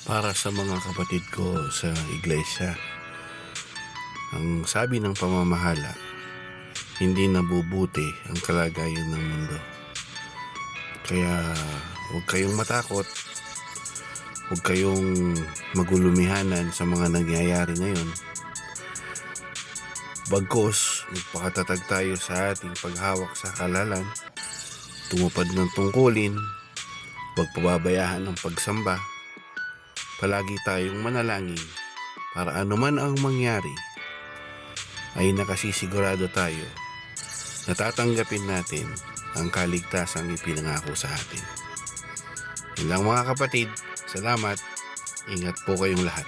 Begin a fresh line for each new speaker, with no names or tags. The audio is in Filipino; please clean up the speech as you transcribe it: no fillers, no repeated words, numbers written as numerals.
Para sa mga kapatid ko sa iglesia, ang sabi ng pamamahala, hindi nabubuti ang kalagayan ng mundo. Kaya huwag kayong matakot, huwag kayong magulumihanan sa mga nangyayari ngayon. Bagkus, magpakatatag tayo sa ating paghawak sa halalan, tumupad ng tungkulin, huwag pababayaan ng pagsamba. Palagi tayong manalangin para anuman ang mangyari ay nakasisigurado tayo na tatanggapin natin ang kaligtasang ipinangako sa atin. Yun lang mga kapatid, salamat, ingat po kayong lahat.